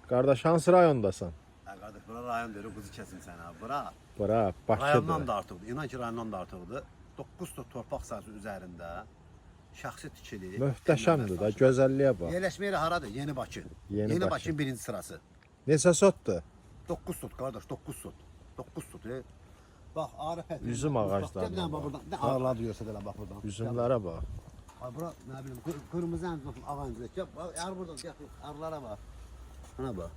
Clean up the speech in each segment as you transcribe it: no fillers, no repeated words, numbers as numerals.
Qardaş, hansı rayondasan? Qardaş, bura rayon deyir, quzu kəsim sənə. Bura Bura, rayondan Bakıdır. da artıqdır. İnan ki, rayondan da artıqdır. 9 tot torpaq sahəsi üzərində şəxsi tikili. Möhtəşəmdir da, gözəlliyə bax. Yerləşmə yeri haradır? Yeni Bakı. Yeni Bakı. Bakının birinci sırası. Neçə sotdur? 9 tot qardaş, 9 tot. 9 tot. Bax, Arif ət. Üzüm ağaclarına Bir dənə bax bax. buradan. Nə ağlar duyursa da bax buradan. Üzümlərə bax. Ay bura nə bilim qırmızı əncək ağancıq. Gəl ar buradan gəl arlara bax. Buna bax.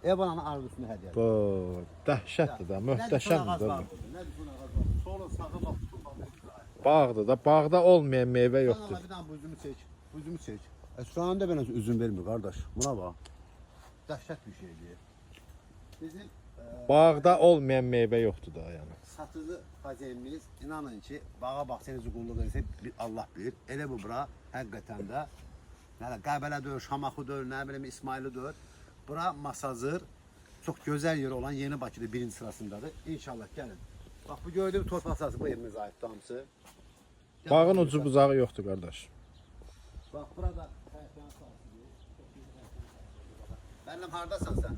Evanın arzusunun hədiyyəsi. Bu dəhşətdir da, möhtəşəmdir da. Nə düşün ağac var? Solun sağı bax, tutun bax. Bağdır da, bağda olmayan meyvə yoxdur. Bir dənə bu üzümü çək. Bu üzümü çək. Şu anda belə üzüm vermir qardaş. Buna bax. Dəhşət bir şeydir. Bizim Bağda olmayan meyvə yoxdur da yəni. satıcı xəzinimiz inanın ki, bağa baxsınız qulluq edirsə Allah bilir. Elə bu bura həqiqətən də nə Qəbələdir, Şamaxıdır, nə bilim İsmayılıdır. Bura Masazır çox gözəl yer olan Yeni Bakıda birinci sırasındadır. İnşallah gəlin. Bax bu gördüyünüz torpaq sahəsi bu evimizə aiddir hamısı. Bağın ucu bucağı yoxdur qardaş. Bax burada həyətyan sahəsidir. Mənim hardasan sən?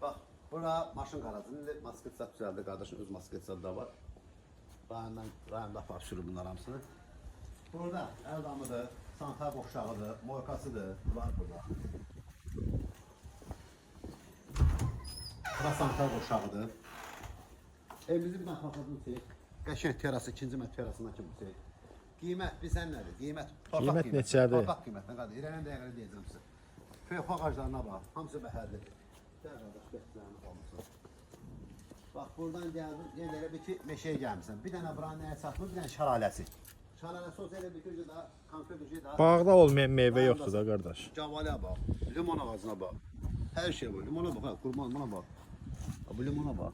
Bax bura maşın qarajıdır. Masket sat düzəldi qardaşın öz masket satı da var. Rayonda apar sürü bunlar hamısını. Burada Əldamıdır, Santar boşağıdır, Morkasıdır. Var burada. Bura Santar boşağıdır. Evimizi bir dənə paxladın çək. Qəşəng terası, ikinci mət terasından kimi çək. Qiymət bilsən nədir? Qiymət Qiymət neçədir? Torpaq qiymətinə qədər. İrələn dəqiqəli deyəcəm sizə. Feyxo ağaclarına bax. Hamısı bəhərlidir. Gəl qardaş, bəxtlərini qalmışsın. Bax buradan gəldin, yenə elə bir ki meşəyə gəlmişsən. Bir dənə buranın nəyə satmır, bir dənə şəlaləsi. Şəlaləsi olsa elə bir ki daha konkret bir şey daha. Bağda olmayan meyvə yoxdur da qardaş. Cavalıya bax, limon ağacına bax. Hər şey var. Limona bax, ha, qurban buna bax. Bu limona bax.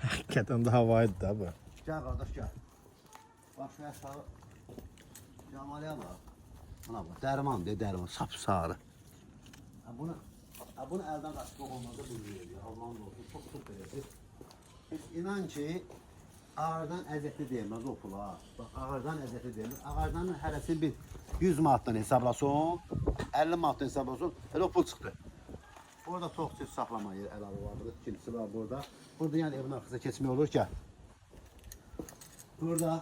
Həqiqətən də havayıdır da bu. Gəl qardaş, gəl. Bax şu aşağı. Cavalıya bax. Buna bax, dərman de, dərman, sapsarı. Bunu əldən qaçmaq olmazsa bu veriyor. Allah'ın olsun, çok verir. Heç inan ki, ağırdan əziyyətli deyilməz o pula. Bax, ağırdan əziyyətli deyilməz. Ağırdanın hərəsi bir 100 manatdan hesablasın, 50 manatdan hesablasın, elə o pul çıxdı. Orada toxçu saxlama yeri əlavə vardır, ikincisi var burada. Burada yəni evin arxasına keçmək olur ki, burada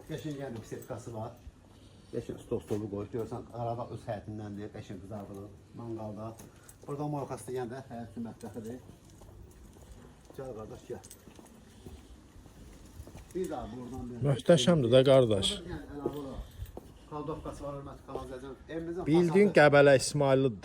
qəşəng bir setkası var. Qəşəng stolu qoyub, görürsən, arada öz həyətindəndir, qəşəng qızardılır, manqalda. Burada morkası yəni də həyət üçün mətbəxidir. Gəl qardaş, gəl. Bir daha buradan bir... Möhtəşəmdir da qardaş. Yəni əlavə olaraq. Kaldovkası var, hörmətli kanalizasiya. Bildiyin Qəbələ İsmayılıdır.